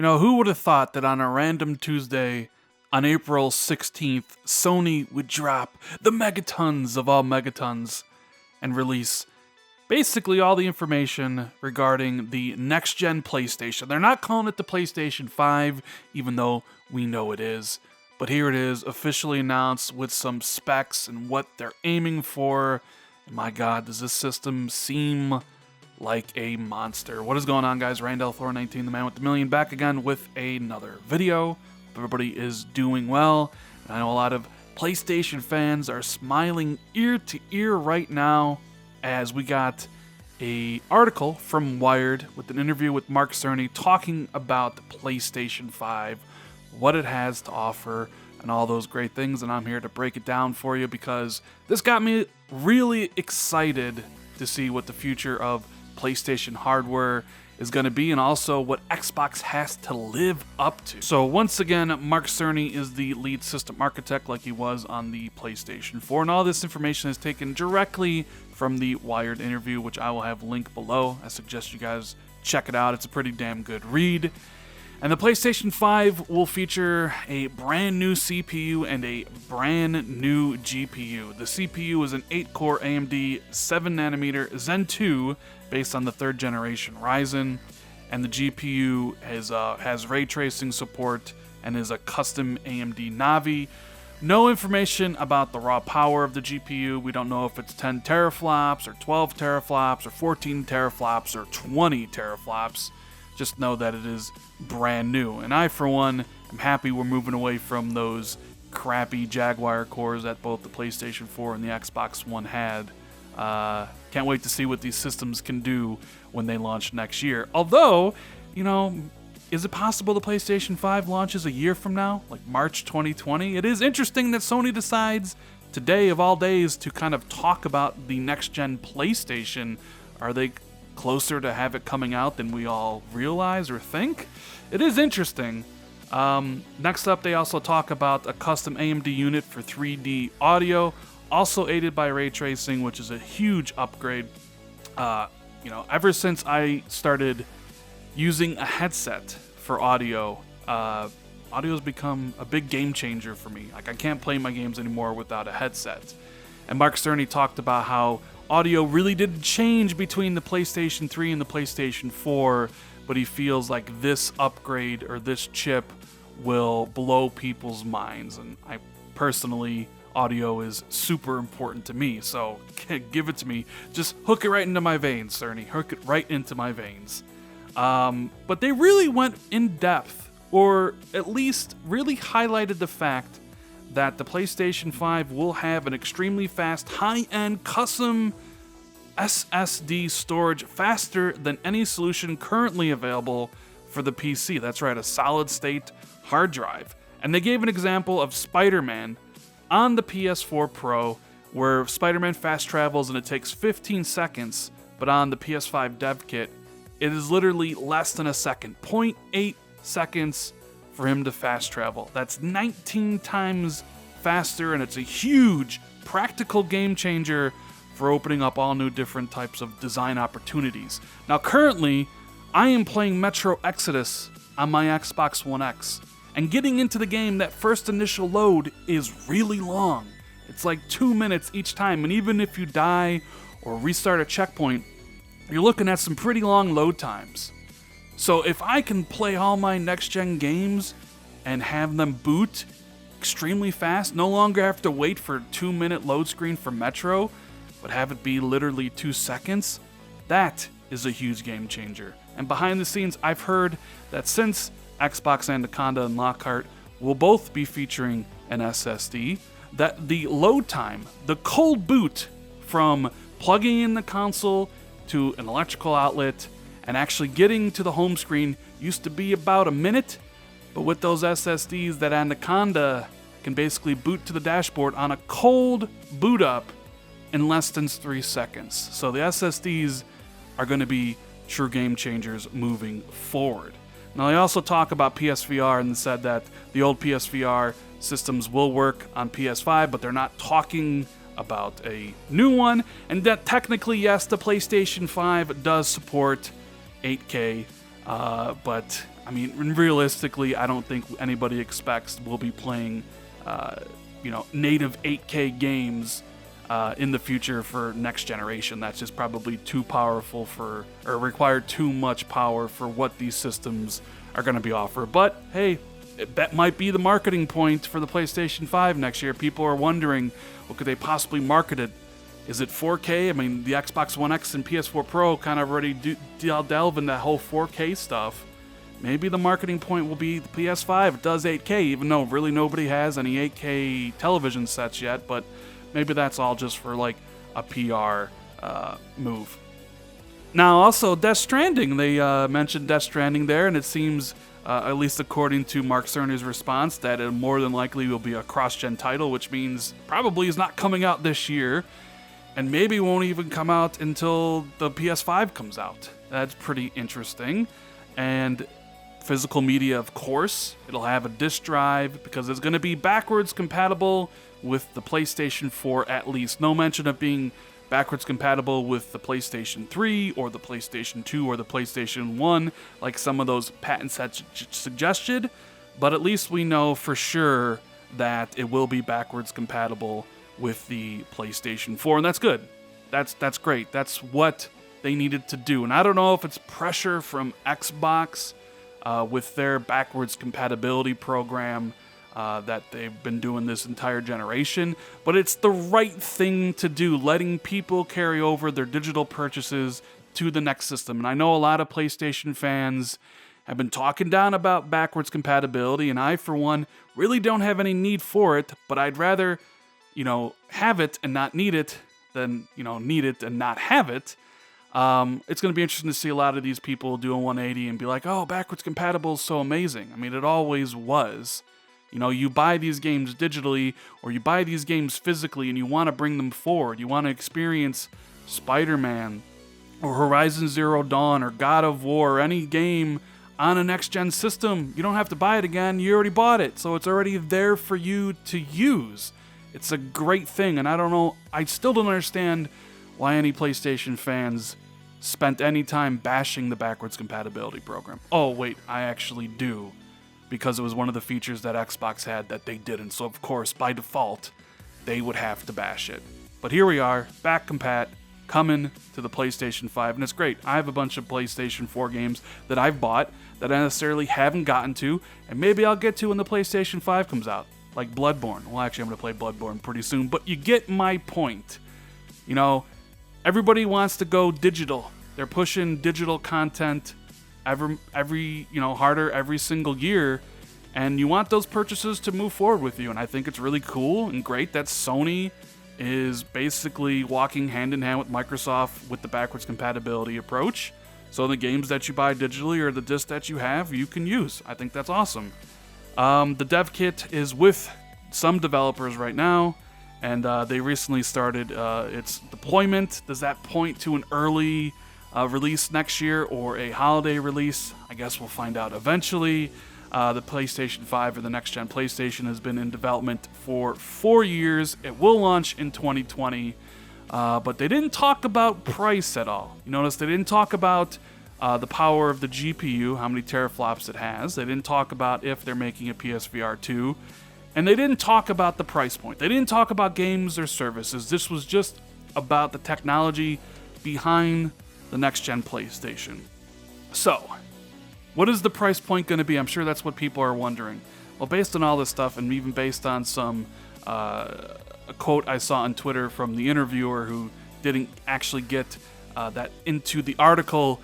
You know, who would have thought that on a random Tuesday, on April 16th, Sony would drop the megatons of all megatons and release basically all the information regarding the next-gen PlayStation. They're not calling it the PlayStation 5, even though we know it is. But here it is, officially announced with some specs and what they're aiming for. And my God, does this system seem like a monster. What is going on, guys? Randall Thor 19, the man with the million, back again with another video. Hope everybody is doing well. And I know a lot of PlayStation fans are smiling ear to ear right now as we got an article from Wired with an interview with Mark Cerny talking about the PlayStation 5, what it has to offer, and all those great things. And I'm here to break it down for you because this got me really excited to see what the future of PlayStation hardware is going to be, and also what Xbox has to live up to. So once again, Mark Cerny is the lead system architect like he was on the PlayStation 4, and all this information is taken directly from the Wired interview, which I will have linked below. I suggest you guys check it out. It's a pretty damn good read. And the PlayStation 5 will feature a brand new CPU and a brand new GPU. The CPU is an 8-core AMD 7nm Zen 2 based on the 3rd generation Ryzen, and the GPU has ray tracing support and is a custom AMD Navi. No information about the raw power of the GPU. We don't know if it's 10 teraflops or 12 teraflops or 14 teraflops or 20 teraflops. Just know that it is brand new. And I, for one, am happy we're moving away from those crappy Jaguar cores that both the PlayStation 4 and the Xbox One had. Can't wait to see what these systems can do when they launch next year. Although, you know, is it possible the PlayStation 5 launches a year from now, like March 2020? It is interesting that Sony decides today of all days to kind of talk about the next-gen PlayStation. Are they closer to have it coming out than we all realize or think? It is interesting. Next up, they also talk about a custom AMD unit for 3D audio, also aided by ray tracing, which is a huge upgrade. You know, ever since I started using a headset for audio, audio's become a big game changer for me. Like, I can't play my games anymore without a headset. And Mark Cerny talked about how audio really didn't change between the PlayStation 3 and the PlayStation 4, but he feels like this upgrade or this chip will blow people's minds. And I personally, audio is super important to me, so give it to me. Just hook it right into my veins, Cerny. Hook it right into my veins. But they really went in depth, or at least really highlighted the fact that the PlayStation 5 will have an extremely fast, high-end, custom SSD storage faster than any solution currently available for the PC. That's right, a solid-state hard drive. And they gave an example of Spider-Man on the PS4 Pro, where Spider-Man fast travels and it takes 15 seconds, but on the PS5 dev kit, it is literally less than a second, 0.8 seconds for him to fast travel. That's 19 times faster, and it's a huge practical game changer for opening up all new different types of design opportunities. Now, currently, I am playing Metro Exodus on my Xbox One X, and getting into the game, that first initial load is really long. It's like 2 minutes each time, and even if you die or restart a checkpoint, you're looking at some pretty long load times. So if I can play all my next-gen games and have them boot extremely fast, no longer have to wait for a 2-minute load screen for Metro, but have it be literally 2 seconds, that is a huge game changer. And behind the scenes, I've heard that since Xbox Anaconda and Lockhart will both be featuring an SSD, that the load time, the cold boot from plugging in the console to an electrical outlet and actually getting to the home screen used to be about a minute, but with those SSDs, that Anaconda can basically boot to the dashboard on a cold boot up in less than 3 seconds. So the SSDs are going to be true game changers moving forward. Now, they also talk about PSVR and said that the old PSVR systems will work on PS5, but they're not talking about a new one, and that technically, yes, the PlayStation 5 does support 8K, but I mean, realistically, I don't think anybody expects we'll be playing, native 8K games in the future for next generation. That's just probably too powerful or require too much power for what these systems are going to be offered. But hey, that might be the marketing point for the PlayStation 5 next year. People are wondering, well, could they possibly market it? Is it 4K? I mean, the Xbox One X and PS4 Pro kind of already delve in that whole 4K stuff. Maybe the marketing point will be the PS5. It does 8K, even though really nobody has any 8K television sets yet, but maybe that's all just for like a PR move. Now, also, Death Stranding. They mentioned Death Stranding there, and it seems, at least according to Mark Cerny's response, that it more than likely will be a cross-gen title, which means probably is not coming out this year, and maybe won't even come out until the PS5 comes out. That's pretty interesting. And physical media, of course. It'll have a disc drive because it's going to be backwards compatible with the PlayStation 4 at least. No mention of being backwards compatible with the PlayStation 3 or the PlayStation 2 or the PlayStation 1 like some of those patents had suggested, but at least we know for sure that it will be backwards compatible with the PlayStation 4, and that's good. That's great. That's what they needed to do. And I don't know if it's pressure from Xbox with their backwards compatibility program that they've been doing this entire generation, but it's the right thing to do, letting people carry over their digital purchases to the next system. And I know a lot of PlayStation fans have been talking down about backwards compatibility, and I, for one, really don't have any need for it, but I'd rather, have it and not need it than, need it and not have it. It's going to be interesting to see a lot of these people do a 180 and be like, oh, backwards compatible is so amazing. I mean, it always was. You buy these games digitally or you buy these games physically and you want to bring them forward. You want to experience Spider-Man or Horizon Zero Dawn or God of War or any game on a next-gen system. You don't have to buy it again. You already bought it, so it's already there for you to use. It's a great thing, and I still don't understand why any PlayStation fans spent any time bashing the backwards compatibility program. Oh, wait, I actually do, because it was one of the features that Xbox had that they didn't, so of course, by default, they would have to bash it. But here we are, back compat, coming to the PlayStation 5, and it's great. I have a bunch of PlayStation 4 games that I've bought that I necessarily haven't gotten to, and maybe I'll get to when the PlayStation 5 comes out, like Bloodborne. Well, actually, I'm going to play Bloodborne pretty soon, but you get my point. Everybody wants to go digital. They're pushing digital content every harder every single year, and you want those purchases to move forward with you. And I think it's really cool and great that Sony is basically walking hand in hand with Microsoft with the backwards compatibility approach. So the games that you buy digitally or the disc that you have, you can use. I think that's awesome. The dev kit is with some developers right now, and they recently started its deployment. Does that point to an early release next year or a holiday release? I guess we'll find out eventually. The PlayStation 5 or the next-gen PlayStation has been in development for 4 years. It will launch in 2020, but they didn't talk about price at all. You notice they didn't talk about the power of the GPU, how many teraflops it has. They didn't talk about if they're making a PSVR 2, and they didn't talk about the price point. They didn't talk about games or services. This was just about the technology behind the next-gen PlayStation. So, what is the price point going to be? I'm sure that's what people are wondering. Well, based on all this stuff, and even based on some a quote I saw on Twitter from the interviewer who didn't actually get that into the article,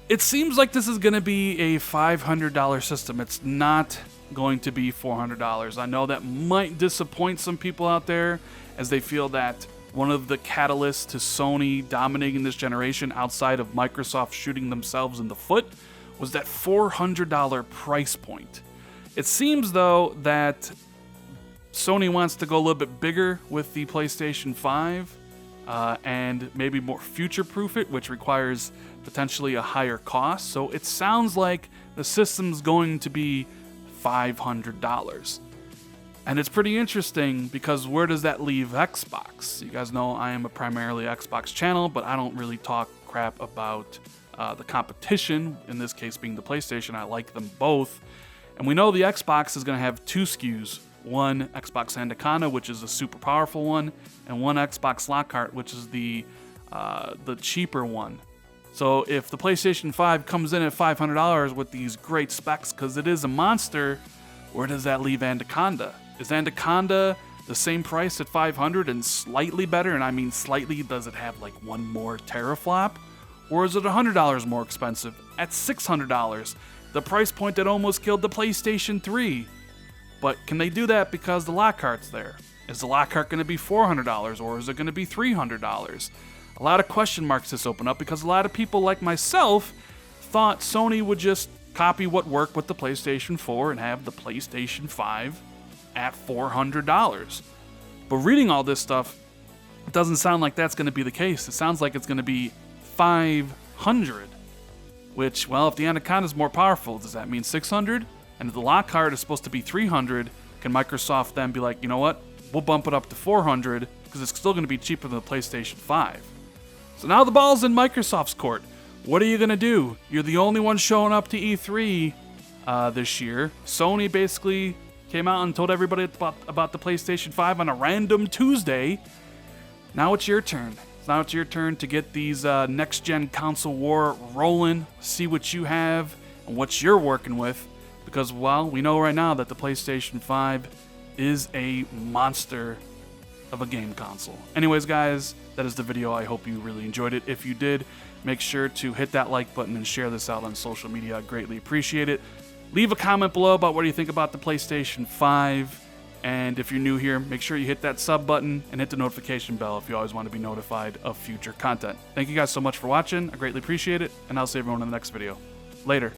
it seems like this is going to be a $500 system. It's not going to be $400. I know that might disappoint some people out there, as they feel that one of the catalysts to Sony dominating this generation outside of Microsoft shooting themselves in the foot was that $400 price point. It seems, though, that Sony wants to go a little bit bigger with the PlayStation 5 and maybe more future-proof it, which requires potentially a higher cost. So it sounds like the system's going to be $500. And it's pretty interesting because where does that leave Xbox? You guys know I am a primarily Xbox channel, but I don't really talk crap about the competition, in this case being the PlayStation. I like them both. And we know the Xbox is going to have 2 SKUs. One Xbox Anaconda, which is a super powerful one, and one Xbox Lockhart, which is the cheaper one. So if the PlayStation 5 comes in at $500 with these great specs, because it is a monster, where does that leave Anaconda? Is Anaconda the same price at $500 and slightly better? And I mean slightly, does it have like one more teraflop? Or is it $100 more expensive at $600? The price point that almost killed the PlayStation 3. But can they do that because the Lockhart's there? Is the Lockhart going to be $400 or is it going to be $300? A lot of question marks this open up because a lot of people like myself thought Sony would just copy what worked with the PlayStation 4 and have the PlayStation 5 at $400. But reading all this stuff, it doesn't sound like that's going to be the case. It sounds like it's going to be $500. Which, well, if the Anaconda is more powerful, does that mean $600? And if the Lockhart is supposed to be $300, can Microsoft then be like, you know what? We'll bump it up to $400 because it's still going to be cheaper than the PlayStation 5. So now the ball's in Microsoft's court. What are you going to do? You're the only one showing up to E3 this year. Sony basically came out and told everybody about the PlayStation 5 on a random Tuesday. Now it's your turn. Now it's your turn to get these next-gen console war rolling, see what you have and what you're working with. Because, well, we know right now that the PlayStation 5 is a monster of a game console. Anyways, guys, that is the video. I hope you really enjoyed it. If you did, make sure to hit that like button and share this out on social media. I greatly appreciate it. Leave a comment below about what you think about the PlayStation 5. And if you're new here, make sure you hit that sub button and hit the notification bell if you always want to be notified of future content. Thank you guys so much for watching. I greatly appreciate it, and I'll see everyone in the next video. Later.